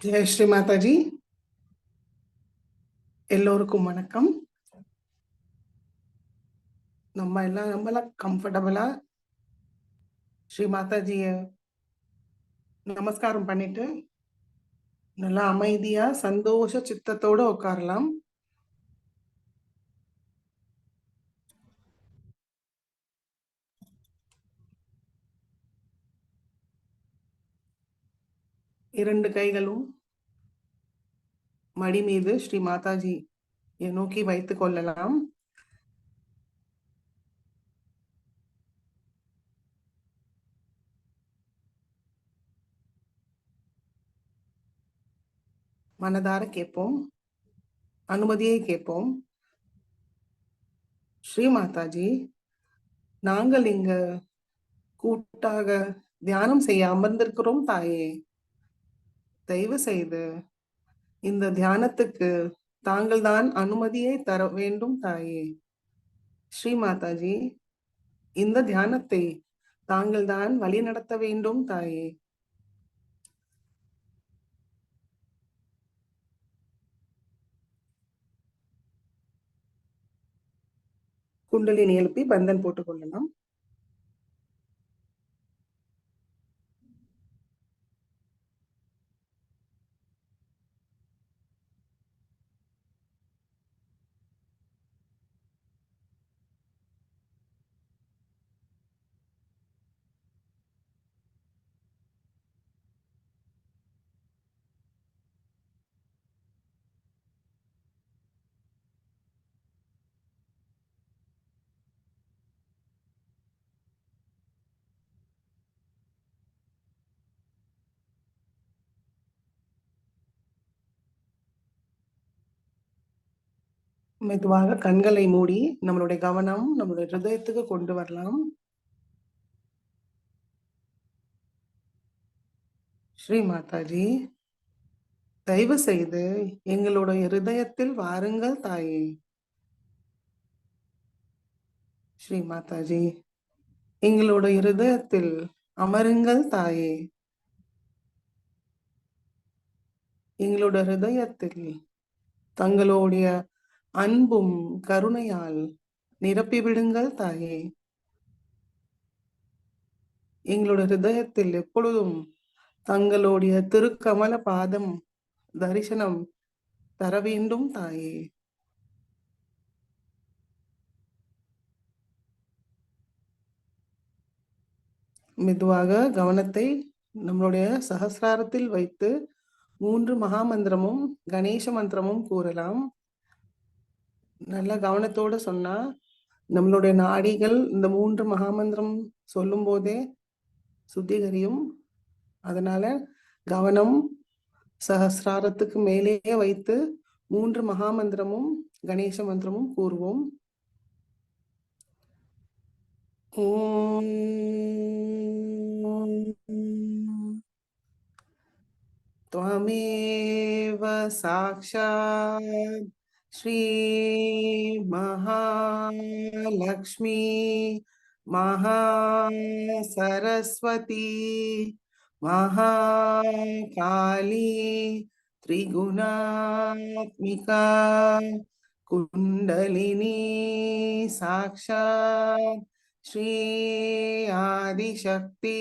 ஜெய் ஸ்ரீ மாதாஜி. எல்லோருக்கும் வணக்கம். நம்மளாம் கம்ஃபர்டபுளா ஸ்ரீ மாதாஜிய நமஸ்காரம் பண்ணிட்டு நல்லா அமைதியா சந்தோஷ சித்தத்தோட உட்காரலாம். இரண்டு கைகளும் மடி மீது ஸ்ரீ மாதாஜி நோக்கி வைத்துக் கொள்ளலாம். மனதார கேட்போம், அனுமதியை கேட்போம். ஸ்ரீ மாதாஜி, நாங்கள் இங்க கூட்டாக தியானம் செய்ய அமர்ந்திருக்கிறோம் தாயே. தயவு செய்து இந்த தியானத்துக்கு தாங்கள் தான் அனுமதியை தர வேண்டும் தாயே. ஸ்ரீ மாதாஜி, இந்த தியானத்தை தாங்கள் தான் வழி நடத்த வேண்டும் தாயே. குண்டலினி எழுப்பி பந்தன் போட்டுக் கொள்ளலாம். மெதுவாக கண்களை மூடி நம்மளுடைய கவனம் நம்மளுடைய ஹிருதயத்துக்கு கொண்டு வரலாம். ஸ்ரீ மாதாஜி, தயவு செய்து எங்களுடைய ஹிருதயத்தில் வாருங்கள் தாயே. ஸ்ரீ மாதாஜி, எங்களுடைய ஹிருதயத்தில் அமருங்கள் தாயே. எங்களுடைய ஹிருதயத்தில் தங்களுடைய அன்பும் கருணையால் நிரப்பி விடுங்கள் தாயே. எங்களுடைய ஹிருதயத்தில் எப்பொழுதும் தங்களுடைய திருக்கமல பாதம் தரிசனம் தர வேண்டும் தாயே. மெதுவாக கவனத்தை நம்மளுடைய சகசிராரத்தில் வைத்து 3 மகாமந்திரமும் கணேச மந்திரமும் கூறலாம். நல்ல கவனத்தோட சொன்னா நம்மளுடைய நாடிகள் இந்த 3 மகாமந்திரம் சொல்லும் போதே சுத்திகரியும். அதனால கவனம் சகசிராரத்துக்கு மேலேயே வைத்து 3 மகாமந்திரமும் கணேச மந்திரமும் கூறுவோம். ஓம் त्वमेव साक्षात् श्री महालक्ष्मी महासरस्वती महाकाली त्रिगुणात्मिका कुंडलिनी साक्षात् श्री आदिशक्ति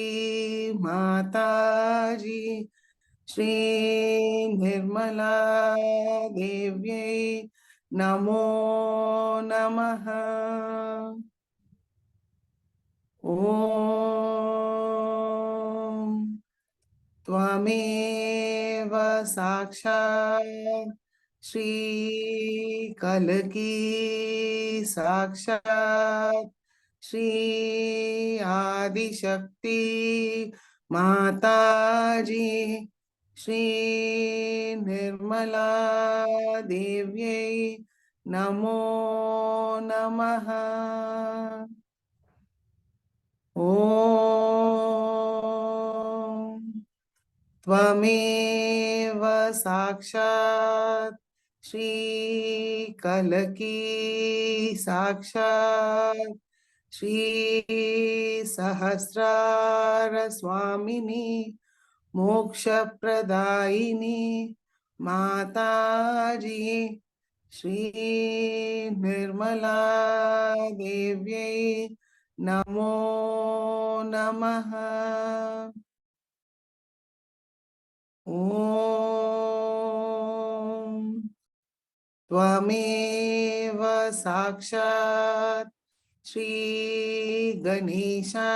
माताजी श्री निर्मला देव्यै नमो नमः। ओम त्वमेव साक्षात् श्री कलकी साक्षात् श्री आदिशक्ति माताजी श्री निर्मला देव्यै नमो नमः। ओम त्वमेव साक्षात् श्री कलकी साक्षात् श्री सहस्रार स्वामिनी मोक्षप्रदायिनी माताजी श्री निर्मला देव्यै नमो नमः। ॐ त्वमेव साक्षात् श्री गणेशा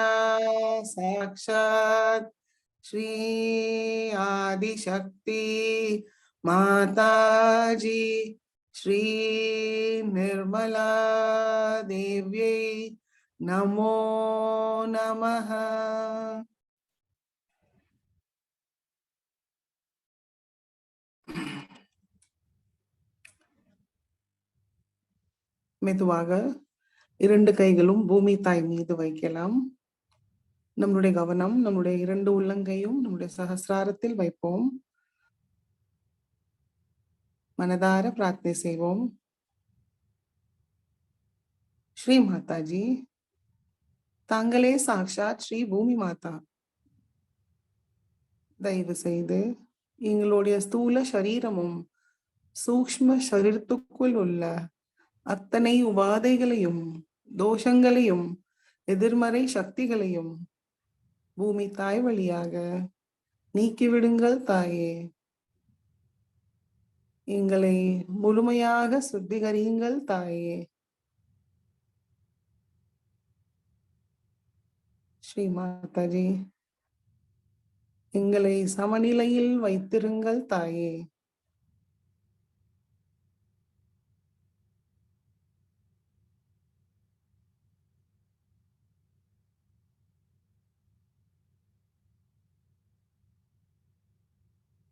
साक्षात् श्री आदिशक्ति माताजी श्री निर्मला देव्यै नमो नमः। மெதுவாக இரண்டு கைகளும் பூமி தாய் மீது வைக்கலாம். நம்முடைய கவனம் நம்முடைய இரண்டு உள்ளங்கையும் நம்முடைய சகஸ்ராரத்தில் வைப்போம். மனதார பிரார்த்தனை செய்வோம். ஸ்ரீ மாதாஜி, தாங்களே சாக்ஷாத் ஸ்ரீ பூமி மாதா. தயவு செய்து எங்களுடைய ஸ்தூல சரீரமும் சூக்ஷ்ம சரீரத்துக்குள் உள்ள அத்தனை உபாதைகளையும் தோஷங்களையும் எதிர்மறை சக்திகளையும் பூமி தாய் வழியாக நீக்கிவிடுங்கள் தாயே. எங்களை முழுமையாக சுத்திகரியுங்கள் தாயே. ஸ்ரீ மாதாஜி, எங்களை சமநிலையில் வைத்திருங்கள் தாயே.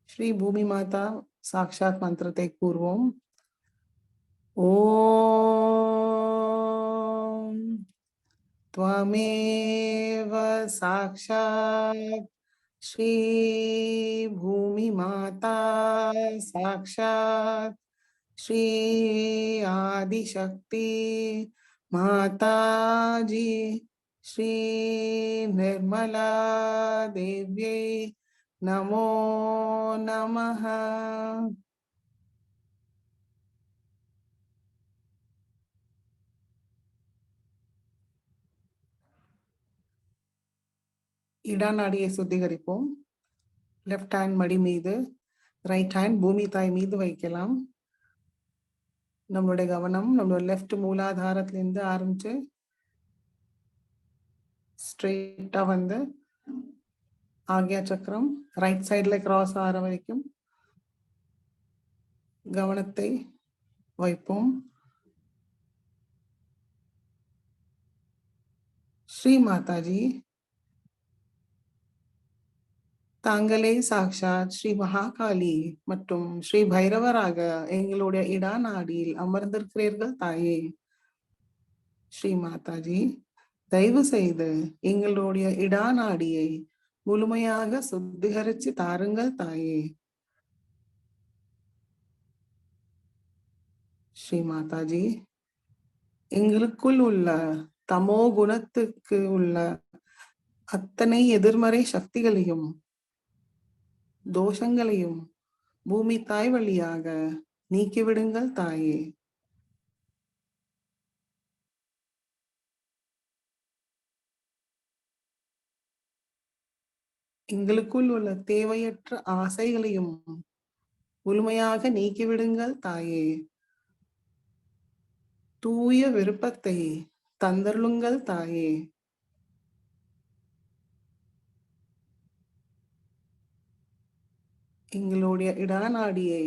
श्री भूमि माता साक्षात मंत्रத்தை கூறுவோம். ஓம் त्वमेव साक्षात् श्री भूमि माता साक्षात् श्री आदिशक्ति माताजी श्री निर्मला देव्यै नमो नमः। இடநாடியை சுத்திகரிப்போம். லெஃப்ட் ஹேண்ட் மடி மீது, ரைட் ஹேண்ட் பூமி தாய் மீது வைக்கலாம். நம்மளுடைய கவனம் நம்மளோட லெஃப்ட் மூலாதாரத்திலிருந்து ஆரம்பிச்சு ஸ்ட்ரெயிட்டா வந்து ஆக்யா சக்கரம் ரைட் சைட்ல கிராஸ் ஆகிற வரைக்கும் கவனத்தை வைப்போம். ஸ்ரீ மாதாஜி, தாங்களே சாக்ஷாத் ஸ்ரீ மகாகாளி மற்றும் ஸ்ரீ பைரவராக எங்களுடைய இடாநாடியில் அமர்ந்திருக்கிறீர்கள் தாயே. ஸ்ரீ மாதாஜி, தயவு செய்து எங்களுடைய இடாநாடியை முழுமையாக சுத்திகரிச்சு தாருங்கள் தாயே. ஸ்ரீ மாதாஜி, எங்களுக்குள் உள்ள தமோ குணத்துக்கு உள்ள அத்தனை எதிர்மறை சக்திகளையும் தோஷங்களையும் பூமி தாய் வழியாக நீக்கிவிடுங்கள் தாயே. எங்களுக்குள் உள்ள தேவையற்ற ஆசைகளையும் முழுமையாக நீக்கிவிடுங்கள் தாயே. தூய விருப்பத்தை தந்தருளுங்கள் தாயே. எங்களுடைய இடாநாடியை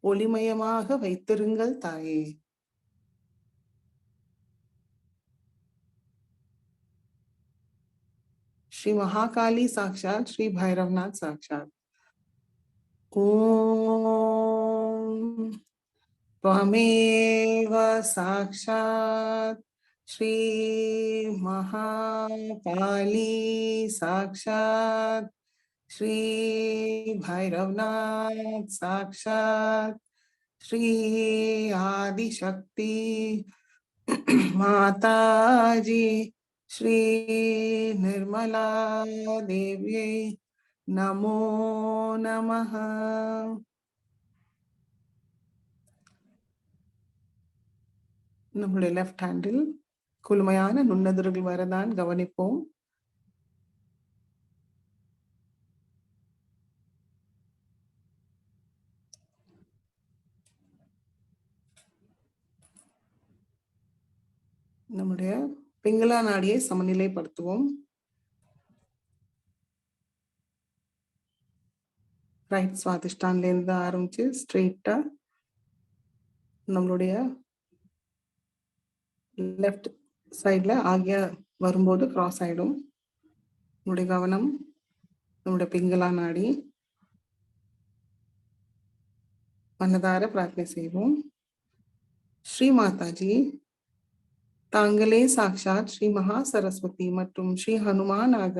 ஒளிமயமாக வைத்திருங்கள் தாயே. श्री महाकाली साक्षात श्री भैरवनाथ साक्षात। ओम त्वमेव साक्षात श्री महाकाली साक्षात श्री भैरवनाथ साक्षात श्री आदिशक्ति माताजी श्री निर्मला देव्यै நமோ நமஹ. நம்முடைய லெஃப்ட் ஹேண்டில் குளுமையான நுண்ணதிர்கள் வரதான் கவனிப்போம். நம்முடைய பிங்களா நாடியை சமநிலைப்படுத்துவோம். ரைட் சுவாதிஷ்டான்ல இருந்து ஆரம்பிச்சு ஸ்ட்ரெயிட்டா நம்மளுடைய லெஃப்ட் சைட்ல ஆகிய வரும்போது கிராஸ் ஆயிடும். நம்முடைய கவனம் நம்முடைய பிங்களா நாடி. மனதார பிரார்த்தனை செய்வோம். ஸ்ரீ மாதாஜி, தாங்களே சாக்ஷாத் ஸ்ரீ மகா சரஸ்வதி மற்றும் ஸ்ரீ ஹனுமானாக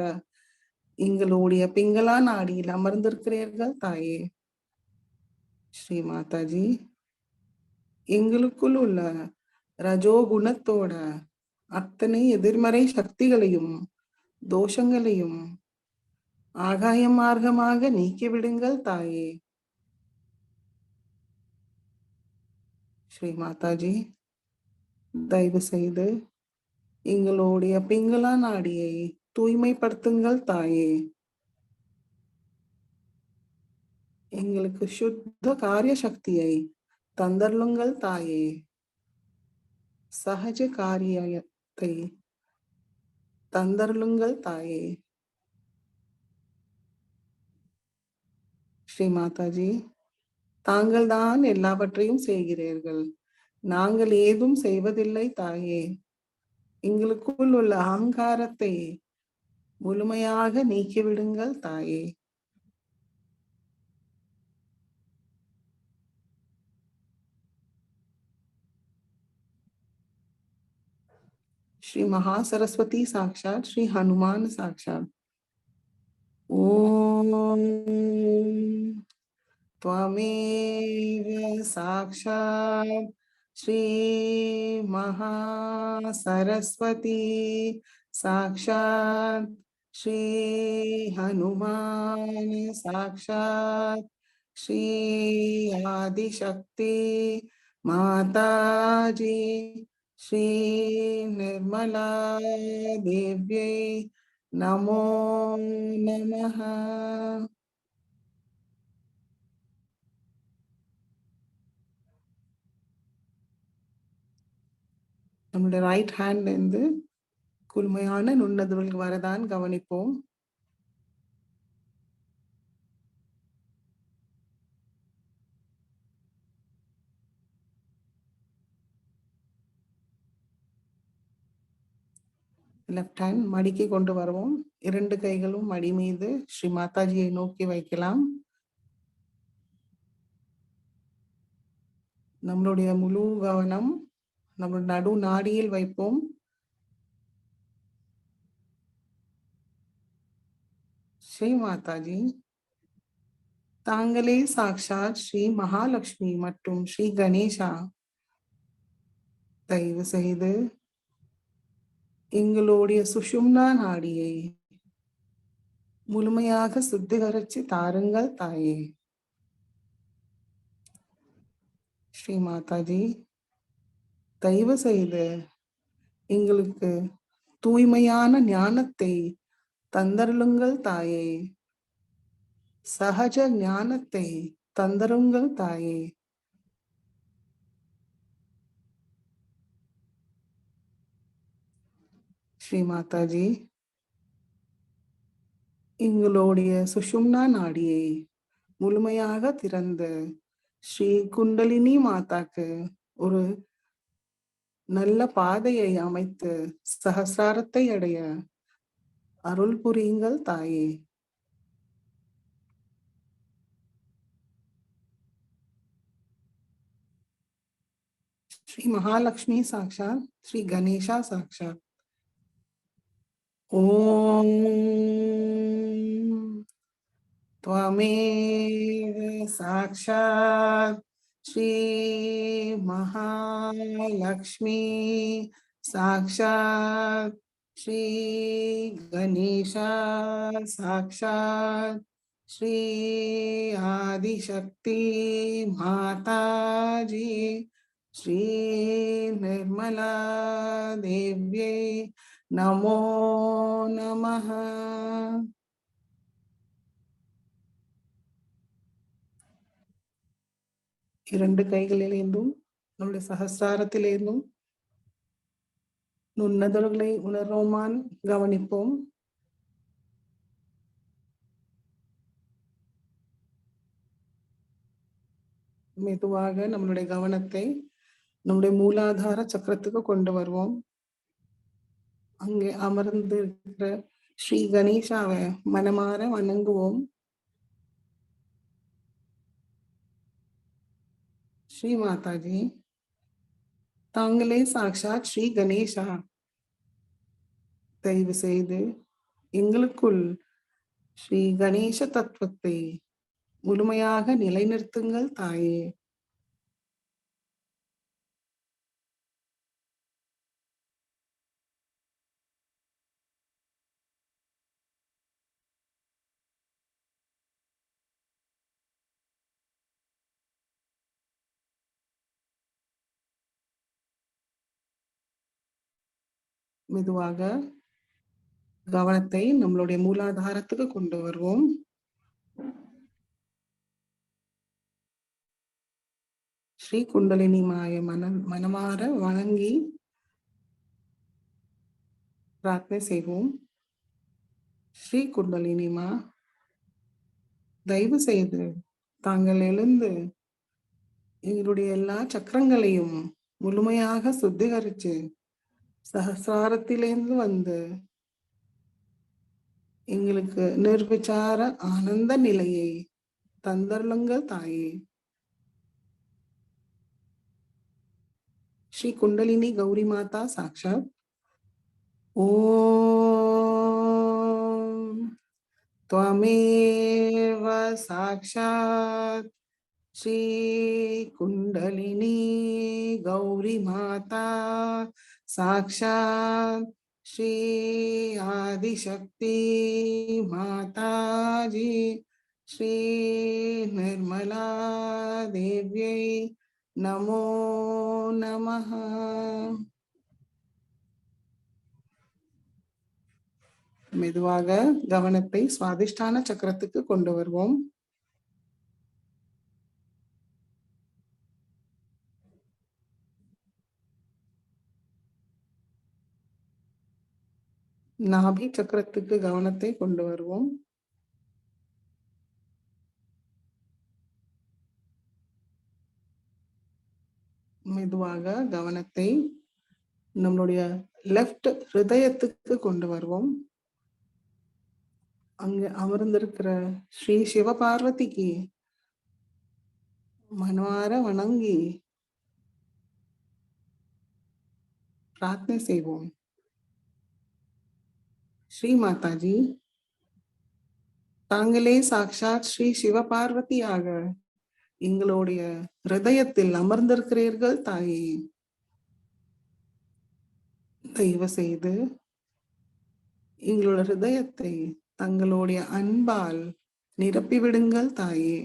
எங்களுடைய பிங்களா நாடியில் அமர்ந்திருக்கிறீர்கள் தாயே. ஸ்ரீ மாதாஜி, எங்களுக்குள் உள்ள ரஜோகுணத்தோட அத்தனை எதிர்மறை சக்திகளையும் தோஷங்களையும் ஆகாய மார்க்கமாக நீக்கிவிடுங்கள் தாயே. ஸ்ரீ மாதாஜி, தயவு செய்து எங்களுடைய பிங்களா நாடியை தூய்மைப்படுத்துங்கள் தாயே. எங்களுக்கு சுத்த காரிய சக்தியை தந்தருளுங்கள் தாயே. சஹஜ காரியத்தை தந்தருளுங்கள் தாயே. ஸ்ரீ மாதாஜி, தாங்கள் தான் எல்லாவற்றையும் செய்கிறீர்கள், நாங்கள் ஏதும் செய்வதில்லை தாயே. எங்களுக்குள் உள்ள அகங்காரத்தை முழுமையாக நீக்கிவிடுங்கள் தாயே. श्री महासरस्वती साक्षात श्री हनुमान साक्षात। ओम त्वमेव साक्षात श्री महासरस्वती साक्षात श्री हनुमान साक्षात श्री आदिशक्ति माताजी श्री निर्मला देव्यै நமோ நமஹ. நம்மளுடைய ரைட் ஹேண்ட்ல இருந்து குளுமையான நுண்ணதிர்கள் வரதான் கவனிப்போம். லெஃப்ட் ஹேண்ட் மடிக்கு கொண்டு வருவோம். 2 கைகளும் மடி மீது ஸ்ரீ மாதாஜியை நோக்கி வைக்கலாம். நம்மளுடைய முழு கவனம் நம்ம நடு நாடியில் வைப்போம். ஸ்ரீ மாதாஜி, தாங்களே சாக்ஷாத் ஸ்ரீ மகாலட்சுமி மற்றும் ஸ்ரீ கணேசா. தயவு செய்து எங்களுடைய சுஷும்னா நாடியை முழுமையாக சுத்திகரிச்சு தாருங்கள் தாயே. ஸ்ரீ மாதாஜி, தயவு செய்து எங்களுக்கு தூய்மையான ஞானத்தை தந்தருளுங்கள் தாயே. சஹஜ ஞானத்தை தந்தருங்கள் தாயே. ஸ்ரீ மாதாஜி, எங்களுடைய சுஷும்னா நாடியை முழுமையாக திறந்து ஸ்ரீ குண்டலினி மாதாக்கு ஒரு நல்ல பாதையை அமைத்து சஹசிராரத்தை அடைய அருள் புரியுங்கள் தாயே. श्री महालक्ष्मी साक्षात श्री गणेशा साक्षात। ओम त्वमेव साक्षात श्री महालक्ष्मी साक्षात श्री गणेशा साक्षात श्री आदिशक्ति माताजी श्री निर्मला देव्यै नमो नमः. இரண்டு கைகளிலேந்தும் நம்முடைய சஹஸ்ராரத்திலேந்தும் நுண்ணதல்களை உணர்வோமான் கவனிப்போம். மெதுவாக நம்மளுடைய கவனத்தை நம்முடைய மூலாதார சக்கரத்துக்கு கொண்டு வருவோம். அங்கே அமர்ந்து இருக்கிற ஸ்ரீ கணேசாவை மனமாற வணங்குவோம். ஸ்ரீ மாதாஜி, தாங்களே சாக்ஷாத் ஸ்ரீ கணேசா. தயவு செய்து எங்களுக்குள் ஸ்ரீ கணேச தத்துவத்தை முழுமையாக நிலைநிறுத்துங்கள் தாயே. மெதுவாக கவனத்தை நம்மளுடைய மூலாதாரத்துக்கு கொண்டு வருவோம். ஸ்ரீ குண்டலினி மாய மனமாற வணங்கி பிரார்த்தனை செய்வோம். ஸ்ரீ குண்டலினி மா, தயவு செய்து தாங்கள் எழுந்து எங்களுடைய எல்லா சக்கரங்களையும் முழுமையாக சுத்திகரிச்சு சஹஸ்ராரத்திலேருந்து வந்து எங்களுக்கு நிர்விசார ஆனந்த நிலையை தந்தருளுங்கள் தாயே. ஸ்ரீ குண்டலினி கௌரி மாதா சாக்ஷாத். ஓம் त्वमेव साक्षात् श्री कुंडलिनी गौरी माता साक्षात् श्री आदिशक्ति माताजी श्री निर्मला देव्यै नमो नमः. மெதுவாக கவனத்தை சுவாதிஷ்டான சக்கரத்துக்கு கொண்டு வருவோம். நாபி சக்கரத்துக்கு கவனத்தை கொண்டு வருவோம். மெதுவாக கவனத்தை நம்மளுடைய லெஃப்ட் ஹிருதயத்துக்கு கொண்டு வருவோம். அங்க அமர்ந்திருக்கிற ஸ்ரீ சிவபார்வதிக்கு மனமார வணங்கி பிரார்த்தனை செய்வோம். ஸ்ரீ மாதாஜி, தாங்களே சாக்ஷாத் ஸ்ரீ சிவபார்வதியாக எங்களுடைய ஹிருதயத்தில் அமர்ந்திருக்கிறீர்கள் தாயே. தயவு செய்து எங்களோட ஹிருதயத்தை தங்களுடைய அன்பால் நிரப்பிவிடுங்கள் தாயே.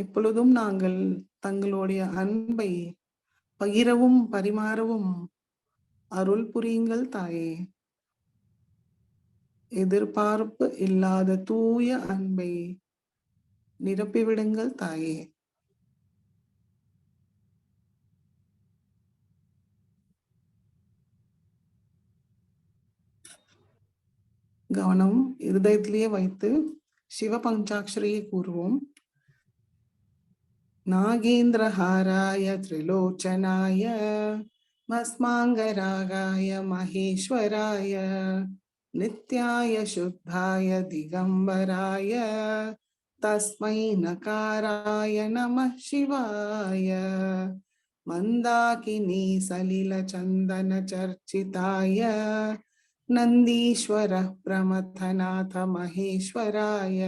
எப்பொழுதும் நாங்கள் தங்களுடைய அன்பை பகிரவும் பரிமாறவும் அருள் புரியுங்கள் தாயே. எதிர்பார்ப்பு இல்லாத தூய அன்பை நிரப்பிவிடுங்கள் தாயே. கவனம் இருதயத்திலேயே வைத்து சிவ பஞ்சாட்சரியை கூறுவோம். नागेन्द्रहाराय त्रिलोचनाय भस्मांगरागाय महेश्वराय नित्याय शुद्धाय दिगंबराय तस्मै नकाराय नमः शिवाय मंदाकिनी सलिल चंदन चर्चिताय नंदीश्वर प्रमथनाथ महेश्वराय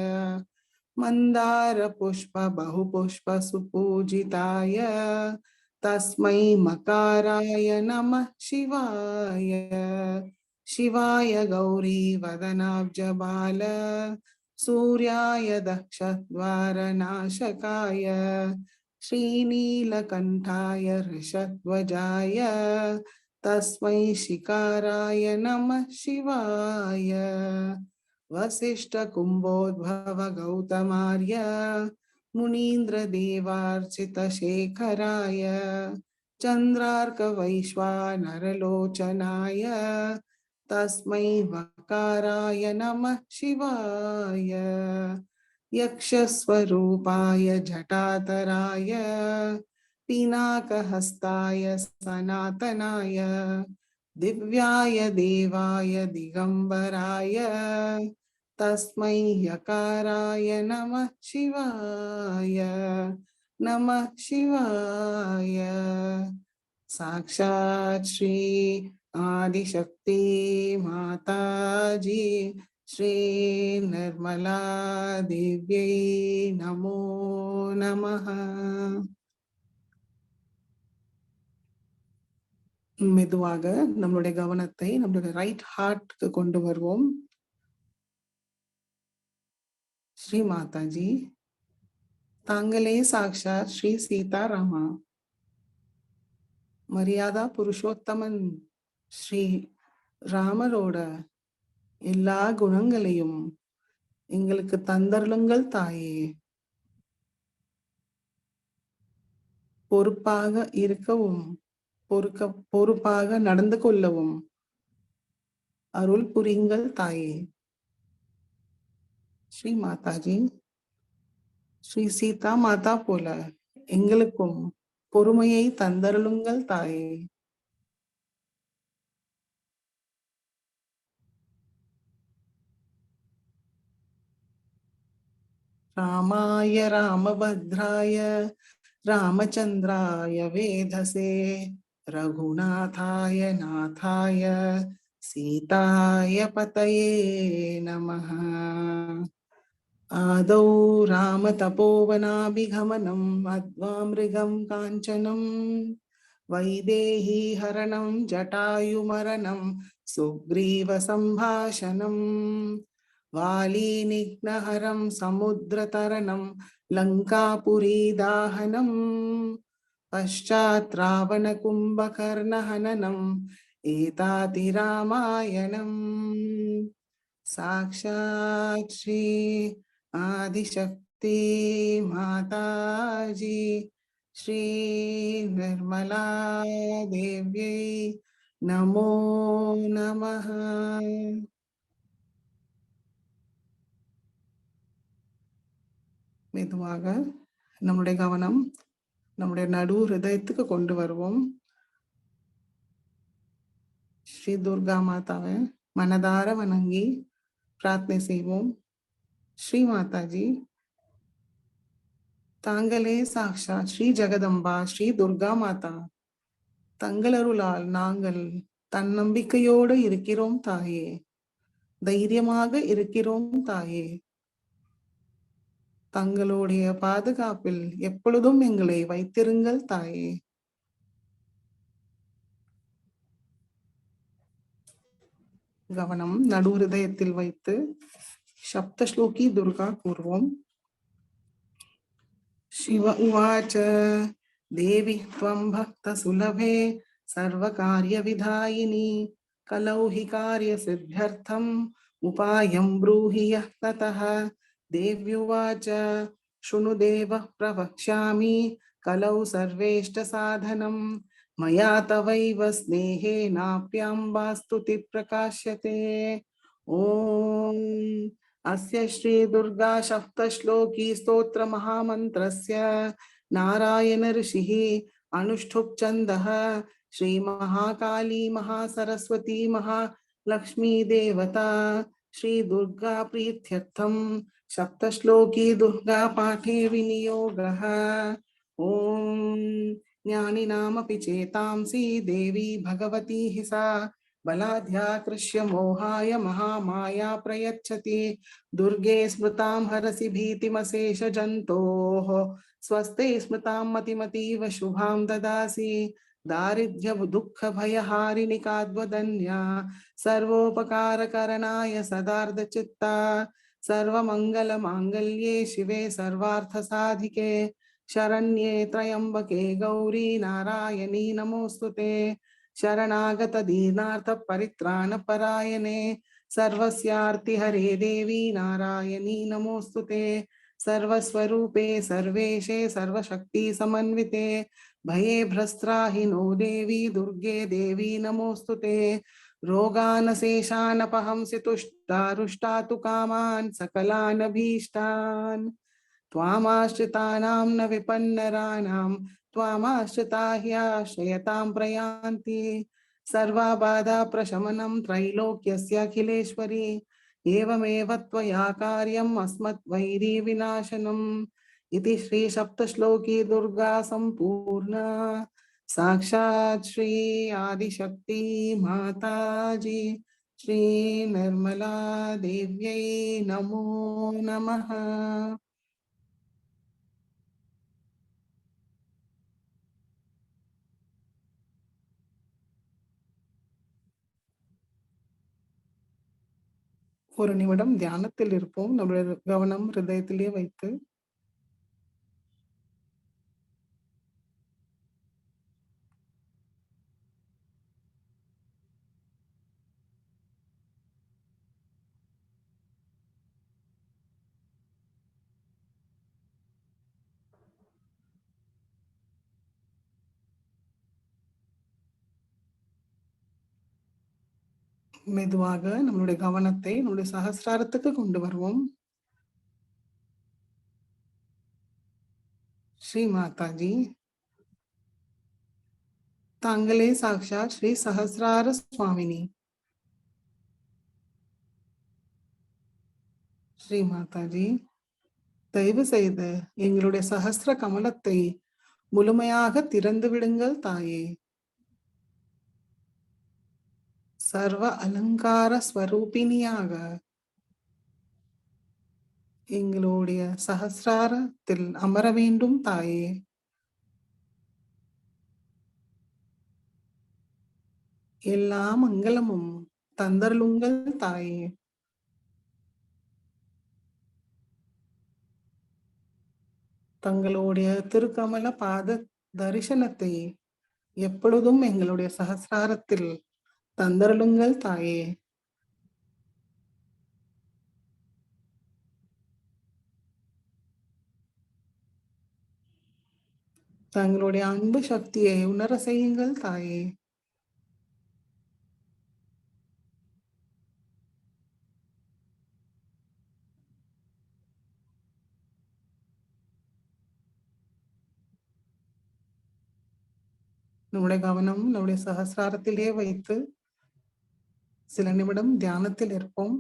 मंदार पुष्प बहुपुष्प सुपूजिताय तस्मै मकाराय नमः शिवाय शिवाय गौरी वदनाब्जबाल सूर्याय दक्षद्वारनाशकाय श्रीनीलकण्ठाय ऋषध्वजाय तस्मै शिकाराय नमः शिवाय। वसिष्ठकुम्भोद्भव गौतमार्य मुनीन्द्रदेवार्चितशेखराय चन्द्रार्कवैश्वानरलोचनाय तस्मै वकाराय नमः शिवाय। यक्षस्वरूपाय जटातराय पिनाकहस्ताय सनातनाय दिव्याय देवाय दिगंबराय तस्मै यकाराय नमः शिवाय। नमः शिवाय। साक्षात् श्री आदिशक्ति माताजी श्री निर्मला देव्यै नमो नमः। மெதுவாக நம்மளுடைய கவனத்தை நம்மளுடைய ரைட் ஹார்ட்க்கு கொண்டு வருவோம். ஸ்ரீ மாதாஜி, தாங்களே சாக்ஷாத் ஸ்ரீ சீதாராமா, மரியாதா புருஷோத்தமன் ஸ்ரீ ராமரோட எல்லா குணங்களையும் எங்களுக்கு தந்தருளுங்கள் தாயே. பொறுப்பாக இருக்கவும் பொறுப்பாக நடந்து கொள்ளவும் அருள் புரியுங்கள் தாயே. ஸ்ரீ மாதாஜி, ஸ்ரீ சீதா மாதா போல எங்களுக்கும் பொறுமையை தந்தருளுங்கள் தாயே. ராமாய ராமபத்ராய ராமச்சந்திராய வேதசே ரகுநாதாய நாதாய சீதாய பதயே நமः. आदौ रामतपोवनाभिगमनं मध्वामृगं काञ्चनं वैदेही हरणं जटायुमरणं सुग्रीवसम्भाषणं वालीनिघ्नहरं समुद्रतरणं लङ्कापुरीदाहनं पश्चात् रावणकुम्भकर्णहननम् एतातिरामायणम्। साक्षात् श्री आदिशक्ति माताजी श्री निर्मला देव्यै नमो नमः। மெதுவாக நம்முடைய கவனம் நம்முடைய நடு ஹிருதயத்துக்கு கொண்டு வருவோம். ஸ்ரீ துர்கா மாதாவை மனதார வணங்கி பிரார்த்தனை செய்வோம். ஸ்ரீ மாதாஜி, தாங்களே சாக்ஷாத் ஸ்ரீ ஜெகதம்பா ஸ்ரீ துர்கா மாதா, தங்களருளால் நாங்கள் தன்னம்பிக்கையோடு இருக்கிறோம் தாயே, தைரியமாக இருக்கிறோம் தாயே. தங்களுடைய பாதுகாப்பில் எப்பொழுதும் எங்களை வைத்திருங்கள் தாயே. கவனம் நடு ஹிருதயத்தில் வைத்து சப்தஸ்லோகி துர்கா கூறுவோம். शिव उवाच देवी त्वं भक्तसुलभे सर्वकार्यविधायिनी कलौ हि कार्यसिद्ध्यर्थम् उपायं ब्रूहि यः ततः। देव्युवाच शृणु देवः प्रवक्ष्यामि कलौ सर्वेष्टसाधनं मया तवैव स्नेहेनाप्याम्बास्तुति प्रकाश्यते। ॐ अस्य श्री दुर्गा सप्तश्लोकी स्तोत्र महामन्त्रस्य नारायण ऋषिः अनुष्ठुप् छन्दः श्री महाकाली महासरस्वती महालक्ष्मी देवता श्री दुर्गा प्रीत्यर्थं सप्तश्लोकी दुर्गा पाठे विनियोगः। ॐ ज्ञानिनामपि चेतांसि देवी भगवती हि सा बलाध्याकृष्य मोहाय महामाया प्रयच्छति। दुर्गे स्मृतां हरसि भीतिमशेष जन्तोः स्वस्ते स्मृतां मतिमतीव शुभां ददासि। दारिद्र्य दुःख भयहारिणि काद्वदन्या सर्वोपकारकरणाय सदार्थ चित्ता सर्वमंगल मांगल्ये शिवे सर्वार्थ साधिके शरण्ये त्र्यंबके गौरी नारायणी नमोस्तुते शरणागत दीनार्थ परित्राण परायणे सर्वस्यार्ति हरे देवी नारायणी नमोस्तुते सर्वस्वरूपे सर्वेशे सर्वशक्ति समन्विते भये भ्रस्त्राहिनो देवी दुर्गे देवी नमोस्तुते रोगानशेषानपहंसि तुष्टारुष्टातु कामान् सकलानभीष्टान् त्वामाश्रितानां न विपन्नराणां त्वामाश्रिता ह्याश्रयतां प्रयान्ति सर्वाबाधा प्रशमनं त्रैलोक्यस्य अखिलेश्वरी एवमेव त्वया कार्यम् अस्मद्वैरी विनाशनम् इति श्री सप्तश्लोकी दुर्गा संपूर्णा साक्षात् श्री आदिशक्ति माताजी श्री निर्मला देव्यै नमो नमः. ஒரு நிமிடம் தியானத்தில் இருப்போம். நம்முடைய கவனம் ஹிருதயத்திலே வைத்து மெதுவாக நம்மளுடைய கவனத்தை நம்முடைய சகஸ்ராரத்துக்கு கொண்டு வருவோம். ஸ்ரீ மாதாஜி, தாங்களே சாக்ஷாத் ஸ்ரீ சஹஸ்ரார சுவாமினி. ஸ்ரீ மாதாஜி, தயவு செய்து எங்களுடைய சஹஸ்ர கமலத்தை முழுமையாக திறந்து விடுங்கள் தாயே. சர்வ அலங்கார ஸ்வரூபிணியாக எங்களுடைய சஹஸ்ராரத்தில் அமர வேண்டும் தாயே. எல்லா மங்களமும் தந்தருளுங்கள் தாயே. தங்களுடைய திருக்கமல பாத தரிசனத்தை எப்பொழுதும் எங்களுடைய சஹஸ்ராரத்தில் தந்தருளுங்கள் தாயே. தங்களுடைய அன்பு சக்தியை உணர செய்யுங்கள் தாயே. நம்முடைய கவனம் நம்முடைய சஹஸ்ராரத்திலே வைத்து சில நிமிடம் தியானத்தில் இருப்போம்.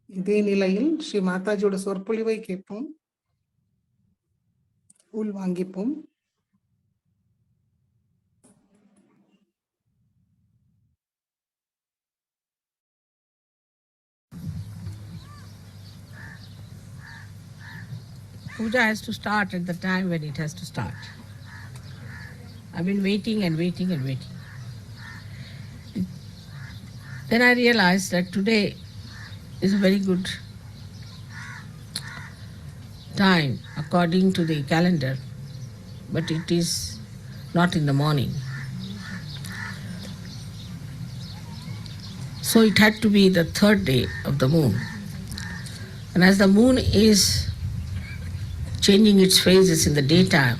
இதே நிலையில் ஸ்ரீ மாதாஜியோட சொற்பொழிவை கேட்போம், உள் வாங்கிப்போம். Puja has to start at the time when it has to start. I've been waiting and waiting and waiting. Then I realized that today is a very good time according to the calendar, but it is not in the morning. So it had to be the third day of the moon. And as the moon is changing its phases in the daytime,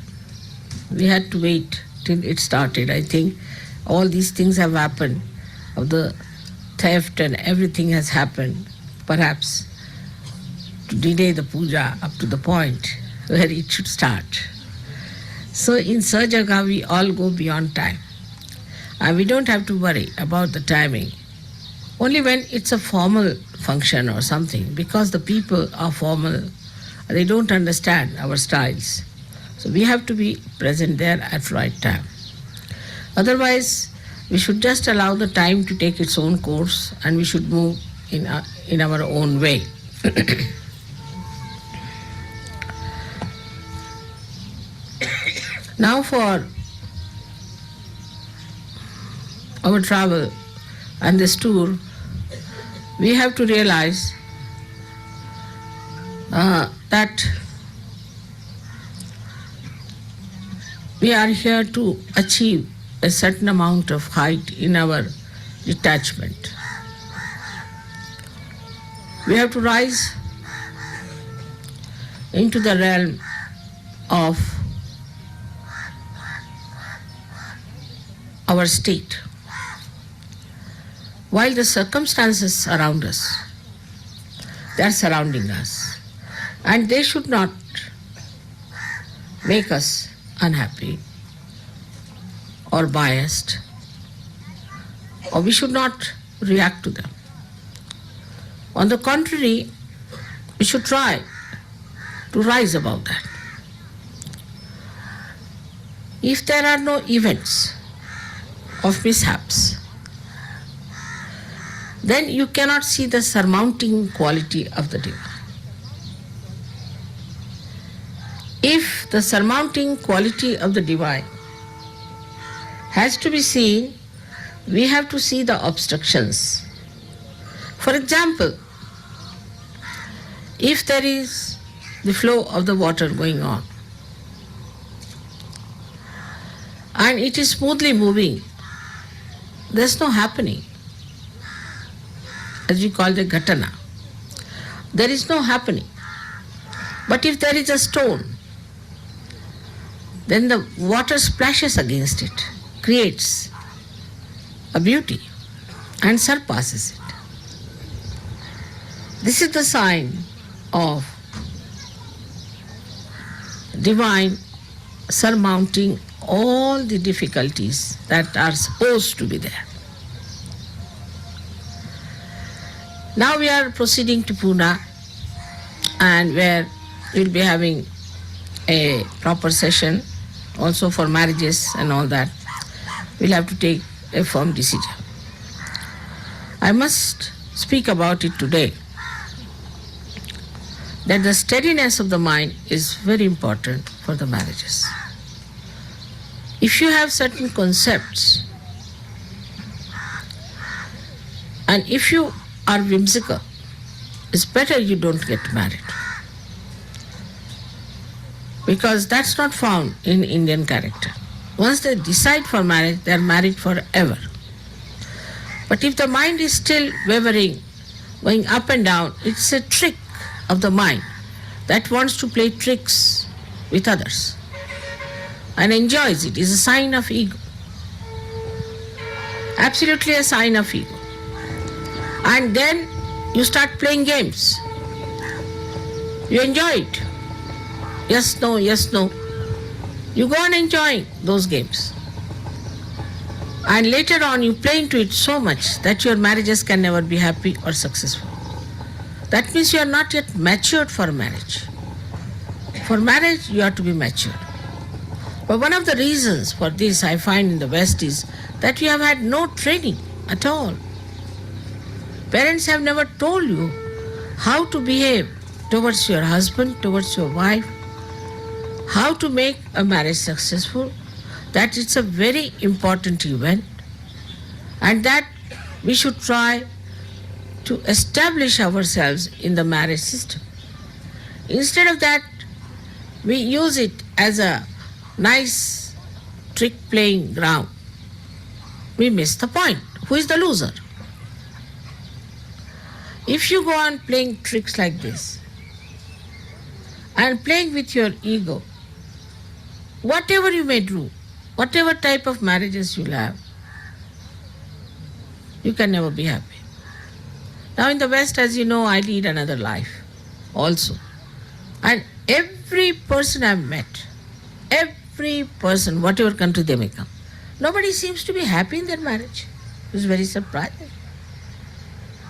we had to wait till it started. I think all these things have happened, of the theft and everything has happened, perhaps to delay the puja up to the point where it should start. So in Sahajaya we all go beyond time. And we don't have to worry about the timing. Only when it's a formal function or something, because the people are formal, they don't understand our styles. So we have to be present there at right time. Otherwise, we should just allow the time to take its own course and we should move in our own way. Now for our travel and this tour, we have to realize that we are here to achieve a certain amount of height in our detachment. We have to rise into the realm of our state, while the circumstances around us, they are surrounding us, and they should not make us unhappy or biased, or we should not react to them. On the contrary, we should try to rise above that. If there are no events of mishaps, then you cannot see the surmounting quality of the divine. If the surmounting quality of the divine has to be seen, we have to see the obstructions. For example, if there is the flow of the water going on and it is smoothly moving, there's no happening, as we call the ghatana. There is no happening. But if there is a stone, then the water splashes against it, creates a beauty and surpasses it. This is the sign of divine surmounting all the difficulties that are supposed to be there. Now we are proceeding to Pune, and where we'll be having a proper session also for marriages and all that. We'll have to take a firm decision. I must speak about it today, that the steadiness of the mind is very important for the marriages. If you have certain concepts, and if you are whimsical, it's better you don't get married, because that's not found in Indian character. Once they decide for marriage, they are married forever. But if the mind is still wavering, going up and down, it's a trick of the mind that wants to play tricks with others and enjoys it. It's a sign of ego. Absolutely a sign of ego. And then you start playing games. You enjoy it. Yes, no, yes, no. You go on enjoying those games. And later on you play into it so much that your marriages can never be happy or successful. That means you are not yet matured for marriage. For marriage, you have to be matured. But one of the reasons for this I find in the West is that you have had no training at all. Parents have never told you how to behave towards your husband, towards your wife, how to make a marriage successful. that it's a very important event and that we should try to establish ourselves in the marriage system. Instead of that, we use it as a nice trick playing ground. We miss the point. Who is the loser? If you go on playing tricks like this and playing with your ego, whatever you may do, whatever type of marriages you'll have, you can never be happy. Now in the West, as you know, I lead another life also. And every person I've met, every person, whatever country they may come, nobody seems to be happy in their marriage. It's very surprising.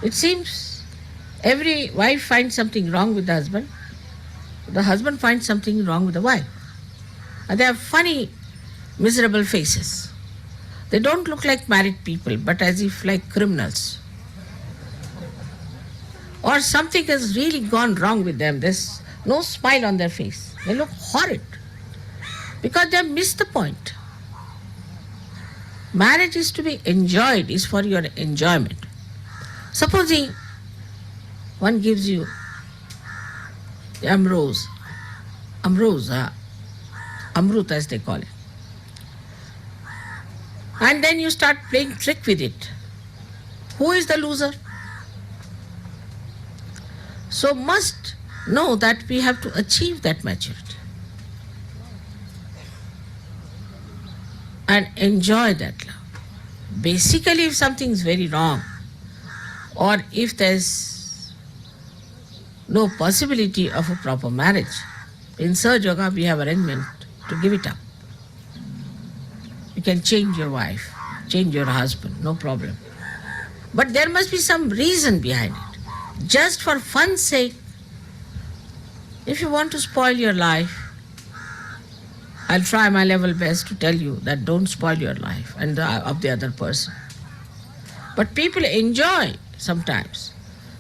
It seems every wife finds something wrong with the husband finds something wrong with the wife. And they have funny, miserable faces. They don't look like married people, but as if like criminals. Or something has really gone wrong with them. There's no smile on their face. They look horrid because they have missed the point. Marriage is to be enjoyed, is for your enjoyment. Supposing one gives you amrut as they call it, and then you start playing trick with it. Who is the loser? So must know that we have to achieve that maturity and enjoy that love. Basically, if something is very wrong or if there's no possibility of a proper marriage, in Sahaj Yoga we have arrangement to give it up. You can change your wife, change your husband, no problem. But there must be some reason behind it. Just for fun's sake, if you want to spoil your life, I'll try my level best to tell you that don't spoil your life and of the other person. But people enjoy sometimes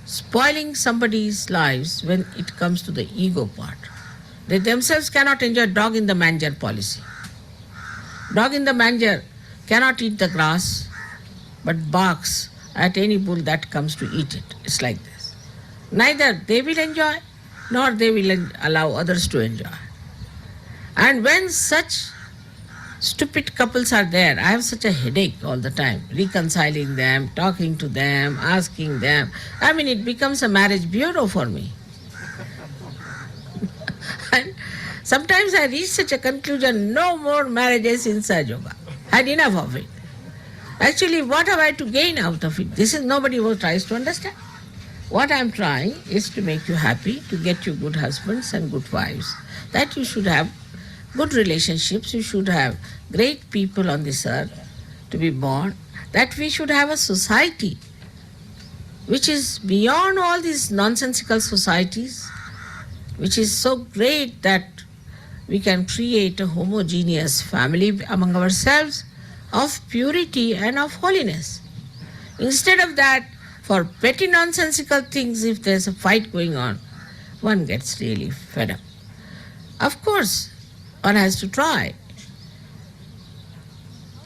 spoiling somebody's lives when it comes to the ego part. They themselves cannot enjoy dog in the manger policy. Dog in the manger cannot eat the grass, but barks at any bull that comes to eat it. It's like this. Neither they will enjoy, nor they will allow others to enjoy. And when such stupid couples are there, I have such a headache all the time, reconciling them, talking to them, asking them. I mean, it becomes a marriage bureau for me. And sometimes I reach such a conclusion, no more marriages in Sahaj Yoga. Had enough of it. Actually, what have I to gain out of it? This is nobody who tries to understand. What I am trying is to make you happy, to get you good husbands and good wives, that you should have good relationships, you should have great people on this earth to be born, that we should have a society which is beyond all these nonsensical societies, which is so great that we can create a homogeneous family among ourselves of purity and of holiness. Instead of that, for petty nonsensical things, if there's a fight going on, one gets really fed up. Of course, one has to try.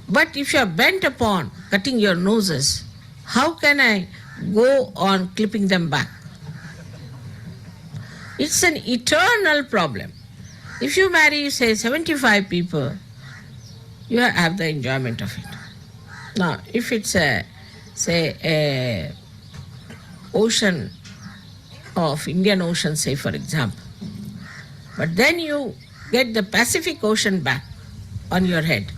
But if you are bent upon cutting your noses, how can I go on clipping them back? It's an eternal problem. If you marry, say, 75 people, you have the enjoyment of it. Now, if it's a ocean of Indian Ocean, say for example, but then you get the Pacific Ocean back on your head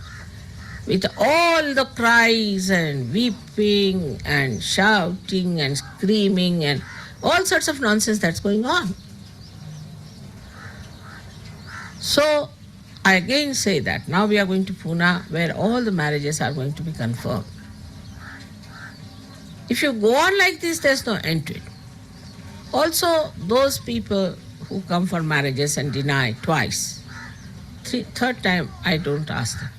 with all the cries and weeping and shouting and screaming and all sorts of nonsense that's going on. So I again say that now we are going to Pune, where all the marriages are going to be confirmed. If you go on like this, there's no end to it. Also, those people who come for marriages and deny twice, third time I don't ask them,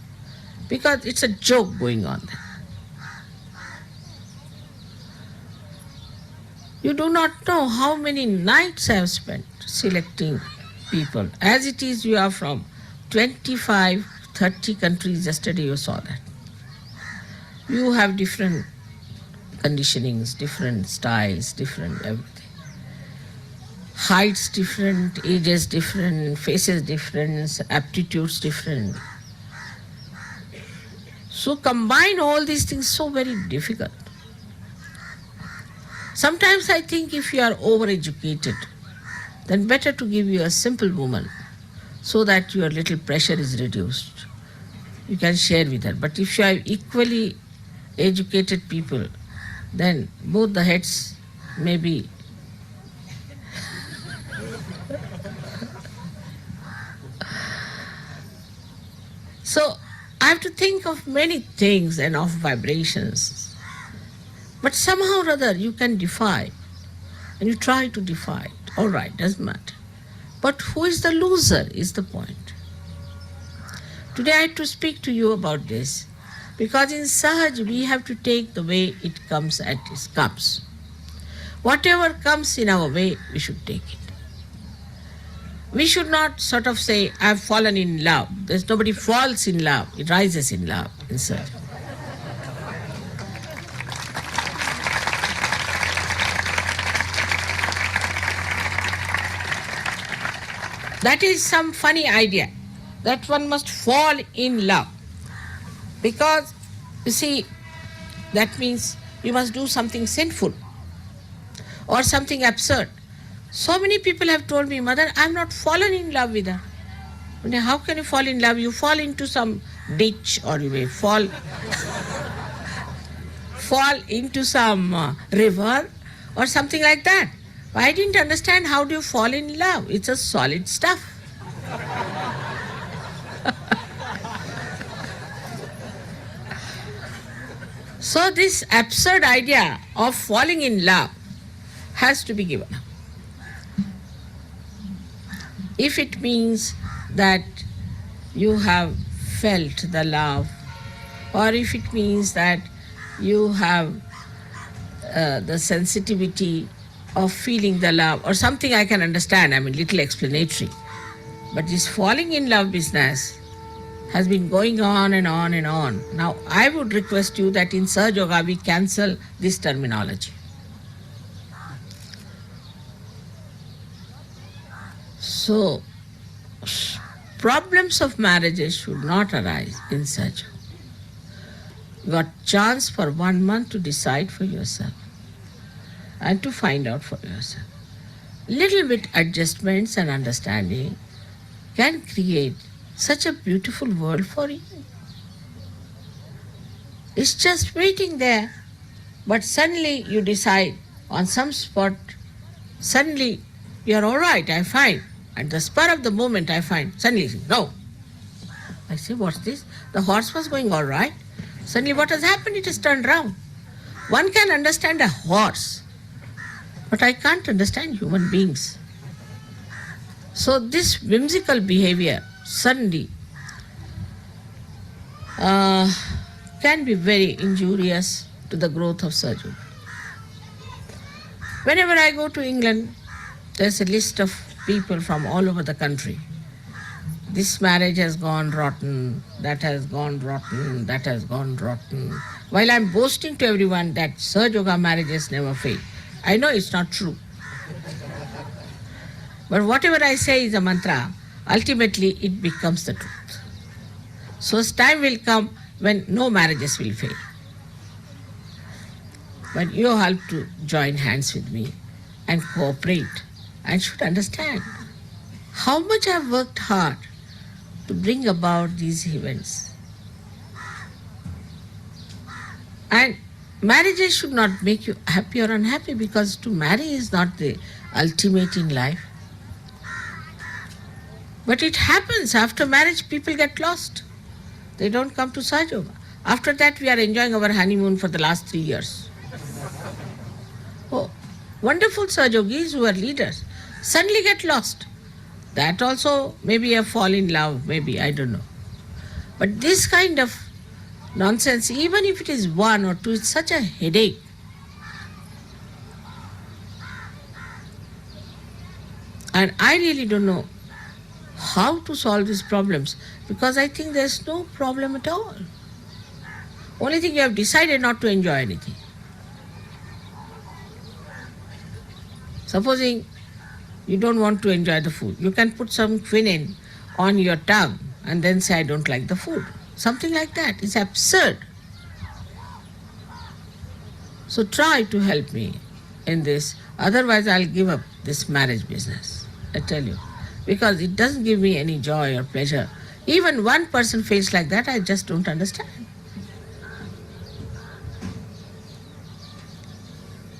because it's a joke going on there. You do not know how many nights I have spent selecting people. As it is, you are from 25 30 countries. Yesterday you saw that. You have different conditionings, different styles, different everything. Heights different, ages different, faces different, aptitudes different. So combine all these things, so very difficult. Sometimes I think if you are overeducated, then better to give you a simple woman so that your little pressure is reduced. You can share with her. But if you have equally educated people, then both the heads may be so I have to think of many things and of vibrations. But somehow or other you can defy, and you try to defy it. All right, doesn't matter. But who is the loser is the point. Today I had to speak to you about this because in Sahaj we have to take the way it comes as it comes. Whatever comes in our way, we should take it. We should not sort of say, I've fallen in love. There's nobody falls in love. It rises in love in Sahaj. That is some funny idea, that one must fall in love. Because, you see, that means you must do something sinful or something absurd. So many people have told me, Mother, I'm not fallen in love with her. How can you fall in love? You fall into some ditch, or you may fall into some river or something like that. I didn't understand, how do you fall in love? It's a solid stuff. So this absurd idea of falling in love has to be given up. If it means that you have felt the love, or if it means that you have the sensitivity of feeling the love, or something I can understand, little explanatory. But this falling in love business has been going on and on and on. Now, I would request you that in Sahaj Yoga we cancel this terminology. So, problems of marriages should not arise in Sahaj Yoga. You got chance for 1 month to decide for yourself and to find out for yourself. Little bit adjustments and understanding can create such a beautiful world for you. It's just waiting there, but suddenly you decide on some spot, suddenly you're all right, I'm fine. At the spur of the moment I find, suddenly, no. I say, what's this? The horse was going all right. Suddenly what has happened? It has turned round. One can understand a horse, but I can't understand human beings. So this whimsical behavior suddenly can be very injurious to the growth of Sahaj Yoga. Whenever I go to England, there's a list of people from all over the country. This marriage has gone rotten, that has gone rotten, that has gone rotten. While I'm boasting to everyone that Sahaj Yoga marriages never fail. I know it's not true. But whatever I say is a mantra, ultimately it becomes the truth. So time will come when no marriages will fail. But you have to join hands with me and cooperate and should understand how much I've worked hard to bring about these events. And marriages should not make you happy or unhappy, because to marry is not the ultimate in life. But it happens, after marriage people get lost. They don't come to Sahaj Yoga. After that we are enjoying our honeymoon for the last 3 years. Oh, wonderful Sahaj Yogis who are leaders suddenly get lost. That also may be a fall in love, maybe, I don't know. But this kind of nonsense, even if it is 1 or 2, it's such a headache. And I really don't know how to solve these problems, because I think there's no problem at all. Only thing, you have decided not to enjoy anything. Supposing you don't want to enjoy the food, you can put some quinine on your tongue and then say, I don't like the food. Something like that. It's absurd. So try to help me in this. Otherwise, I'll give up this marriage business. I tell you. Because it doesn't give me any joy or pleasure. Even one person feels like that, I just don't understand.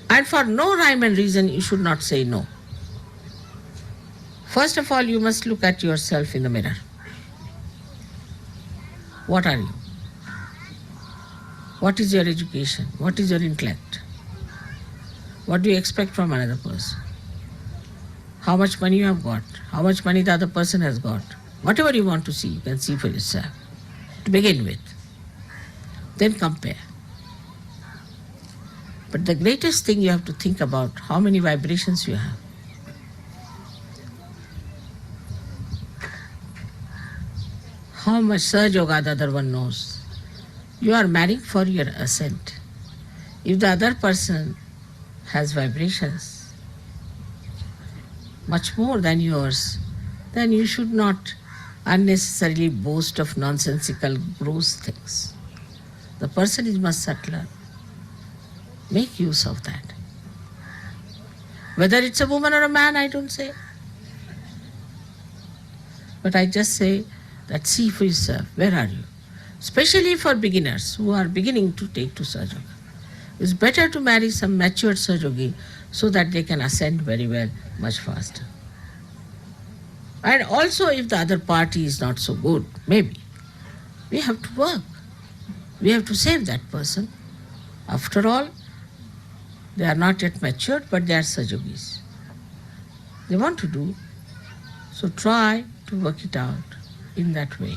And for no rhyme and reason, you should not say no. First of all, you must look at yourself in the mirror. What are you? What is your education? What is your intellect? What do you expect from another person? How much money you have got? How much money the other person has got? Whatever you want to see, you can see for yourself, to begin with. Then compare. But the greatest thing you have to think about, how many vibrations you have. How much Sahajya the other one knows. You are marrying for your ascent. If the other person has vibrations much more than yours, then you should not unnecessarily boast of nonsensical, gross things. The person is much subtler. Make use of that. Whether it's a woman or a man, I don't say. But I just say that see for yourself, where are you? Especially for beginners who are beginning to take to Sahajya. It's better to marry some matured Sahajya so that they can ascend very well, much faster. And also, if the other party is not so good, maybe, we have to work. We have to save that person. After all, they are not yet matured, but they are Sahajyas. They want to do. So try to work it out in that way.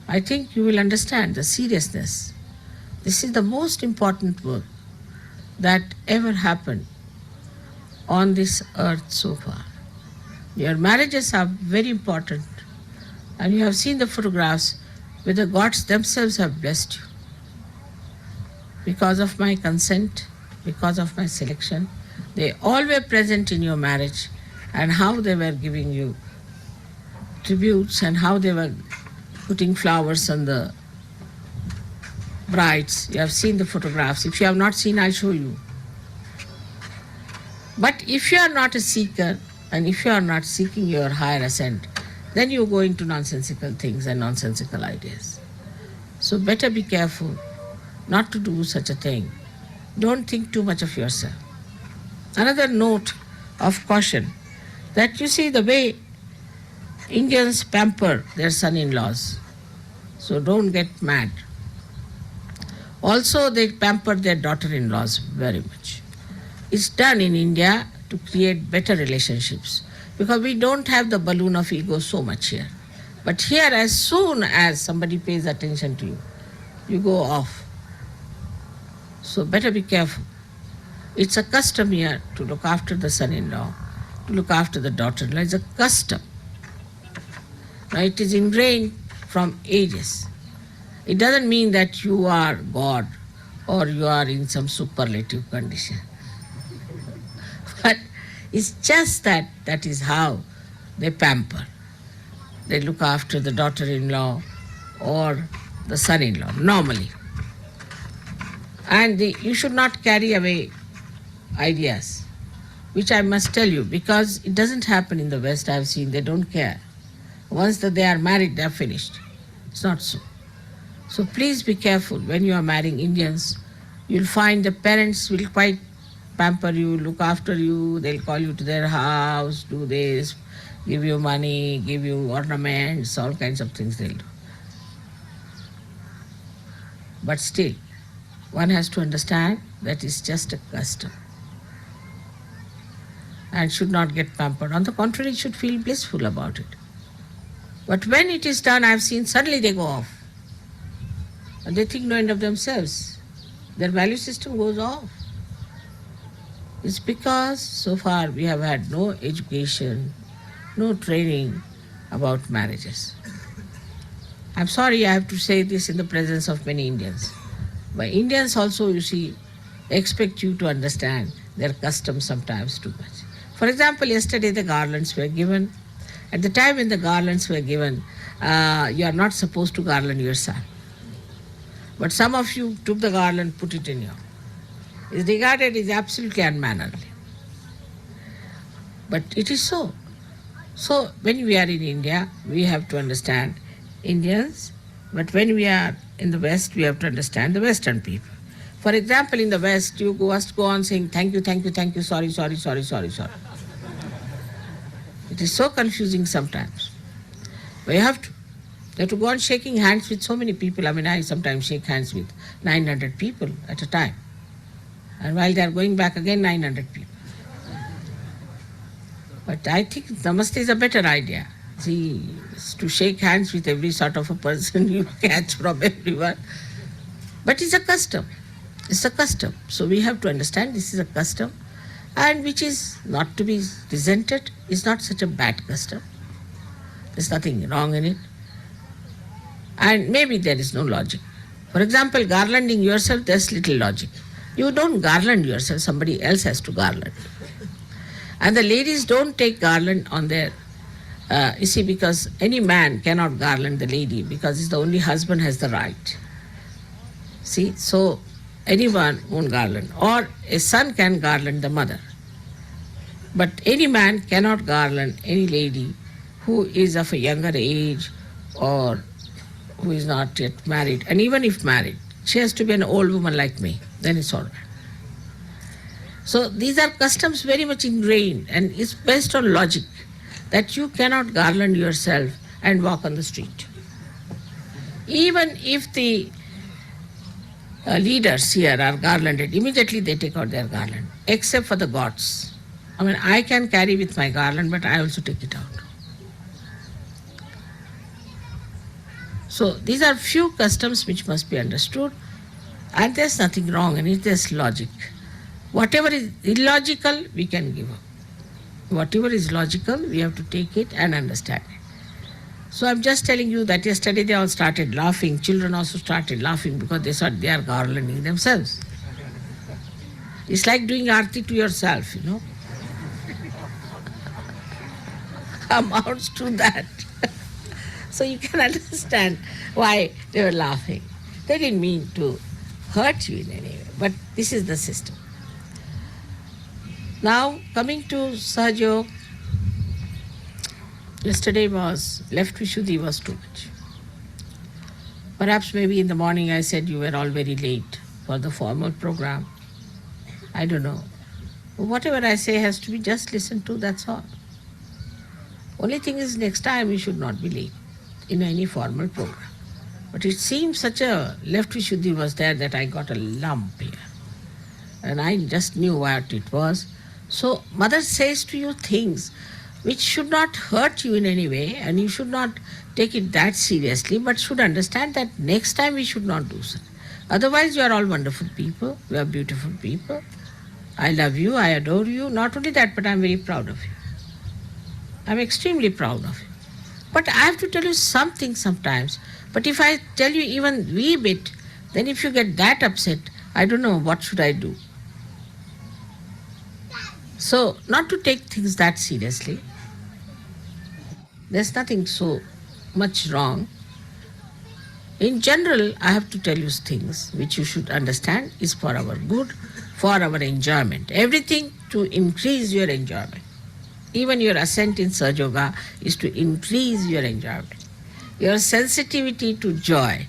I think you will understand the seriousness. This is the most important work that ever happened on this earth so far. Your marriages are very important, and you have seen the photographs where the gods themselves have blessed you. Because of my consent, because of my selection, they all were present in your marriage, and how they were giving you tributes and how they were putting flowers on the brides. You have seen the photographs. If you have not seen, I'll show you. But if you are not a seeker, and if you are not seeking your higher ascent, then you go into nonsensical things and nonsensical ideas. So better be careful not to do such a thing. Don't think too much of yourself. Another note of caution, that you see the way Indians pamper their son-in-laws. So don't get mad. Also, they pamper their daughter-in-laws very much. It's done in India to create better relationships, because we don't have the balloon of ego so much here. But here, as soon as somebody pays attention to you, you go off. So better be careful. It's a custom here to look after the son-in-law, to look after the daughter-in-law. It's a custom. Now, it is ingrained from ages. It doesn't mean that you are God or you are in some superlative condition. But it's just that that is how they pamper. They look after the daughter-in-law or the son-in-law, normally. And you should not carry away ideas, which I must tell you, because it doesn't happen in the West. I've seen they don't care. Once that they are married, they are finished. It's not so. So please be careful when you are marrying Indians. You'll find the parents will quite pamper you, look after you. They'll call you to their house, do this, give you money, give you ornaments, all kinds of things they'll do. But still, one has to understand that it's just a custom and should not get pampered. On the contrary, it should feel blissful about it. But when it is done, I've seen suddenly they go off. And they think no end of themselves. Their value system goes off. It's because so far we have had no education, no training about marriages. I'm sorry I have to say this in the presence of many Indians. But Indians also, you see, expect you to understand their customs sometimes too much. For example, yesterday the garlands were given. At the time when the garlands were given, you are not supposed to garland your son. But some of you took the garland, put it in your. It's regarded as absolutely unmannerly. But it is so. So when we are in India, we have to understand Indians, but when we are in the West, we have to understand the Western people. For example, in the West, you must go on saying thank you, thank you, thank you, sorry, sorry, sorry, sorry, sorry. It is so confusing sometimes. But you have to go on shaking hands with so many people. I mean, I sometimes shake hands with 900 people at a time. And while they are going back again, 900 people. But I think Namaste is a better idea. See, to shake hands with every sort of a person you catch from everyone. But it's a custom. It's a custom. So we have to understand this is a custom, and which is not to be resented. It's not such a bad custom. There's nothing wrong in it. And maybe there is no logic. For example, garlanding yourself, there's little logic. You don't garland yourself, somebody else has to garland. And the ladies don't take garland on their, you see, because any man cannot garland the lady because it's the only husband has the right. See, so anyone won't garland. Or a son can garland the mother. But any man cannot garland any lady who is of a younger age or who is not yet married. And even if married, she has to be an old woman like me. Then it's all right. So these are customs very much ingrained, and it's based on logic that you cannot garland yourself and walk on the street. Even if the leaders here are garlanded, immediately they take out their garland, except for the gods. I mean, I can carry with my garland, but I also take it out. So these are few customs which must be understood, and there's nothing wrong in it, there's logic. Whatever is illogical, we can give up. Whatever is logical, we have to take it and understand it. So I'm just telling you that yesterday they all started laughing. Children also started laughing because they thought they are garlanding themselves. It's like doing arti to yourself, you know. Amounts to that. So you can understand why they were laughing. They didn't mean to hurt you in any way, but this is the system. Now, coming to Sahajya, yesterday was, left Vishuddhi was too much. Perhaps maybe in the morning I said you were all very late for the formal program. I don't know. Whatever I say has to be just listened to, that's all. Only thing is next time we should not be late in any formal program. But it seems such a left Vishuddhi was there that I got a lump here. And I just knew what it was. So mother says to you things which should not hurt you in any way, and you should not take it that seriously, but should understand that next time we should not do so. Otherwise you are all wonderful people, you are beautiful people. I love you, I adore you. Not only that, but I am very proud of you. I am extremely proud of you. But I have to tell you something sometimes. But if I tell you even wee bit, then if you get that upset, I don't know what should I do. So, not to take things that seriously. There's nothing so much wrong. In general, I have to tell you things which you should understand is for our good, for our enjoyment. Everything to increase your enjoyment. Even your ascent in Sahaja Yoga is to increase your enjoyment. Your sensitivity to joy,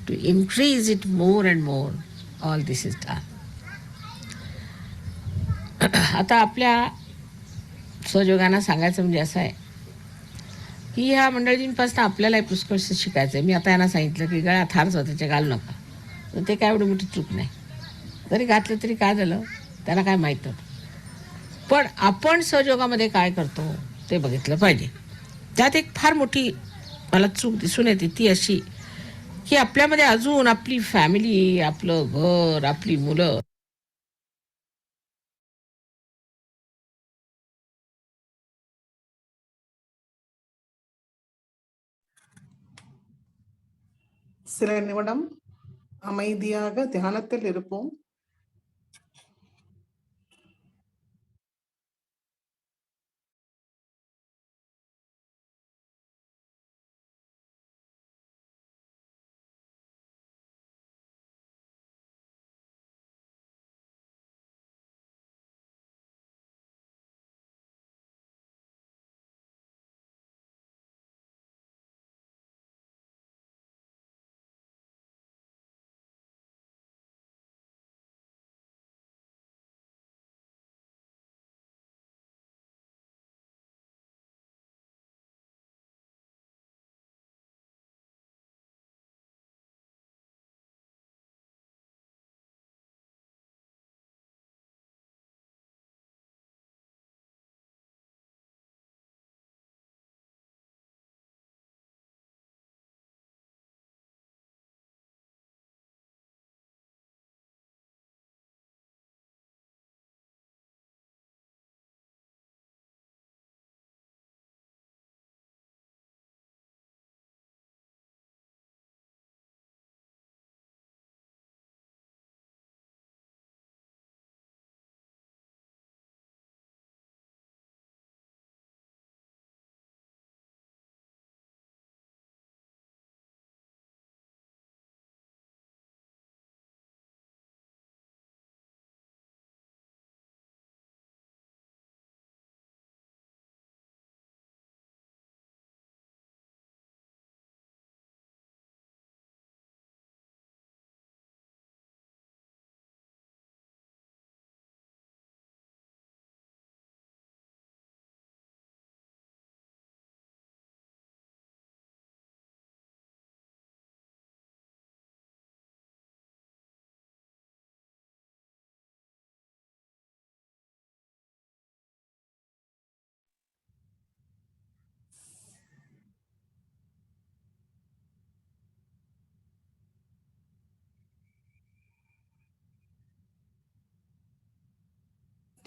to increase it more and more, all this is done. आता आपल्या सहयोगांना सांगायचं म्हणजे असं आहे की ह्या मंडळींपासून आपल्यालाही पुष्कळसं शिकायचं आहे. मी आता यांना सांगितलं की गळ्यात हार स्वतःच्या घालू नका, तर ते काय एवढी मोठी चूक नाही. जरी घातलं तरी काय झालं, त्यांना काय माहीत होतं. पण आपण सहयोगामध्ये काय करतो ते बघितलं पाहिजे. त्यात एक फार मोठी मला चूक दिसून येते, ती अशी की आपल्यामध्ये अजून आपली फॅमिली, आपलं घर, आपली मुलं சில நிமிடம் அமைதியாக தியானத்தில் இருப்போம்.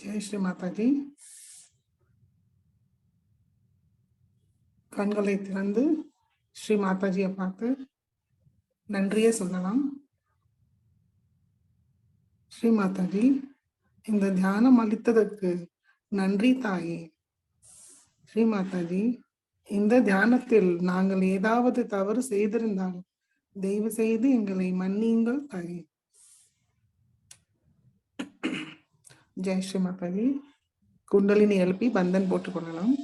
ஜெய் ஸ்ரீ மாதாஜி. கண்களை திறந்து ஸ்ரீ மாதாஜியை பார்த்து நன்றியே சொல்லலாம். ஸ்ரீ மாதாஜி, இந்த தியானம் அளித்ததற்கு நன்றி தாயே. ஸ்ரீ மாதாஜி, இந்த தியானத்தில் நாங்கள் ஏதாவது தவறு செய்திருந்தால் தயவு செய்து எங்களை மன்னியுங்கள் தாயே. ஜெய் ஸ்ரீ மாதாஜி. குண்டலினி எழுப்பி பந்தன் போட்டுக் கொள்ளலாம்.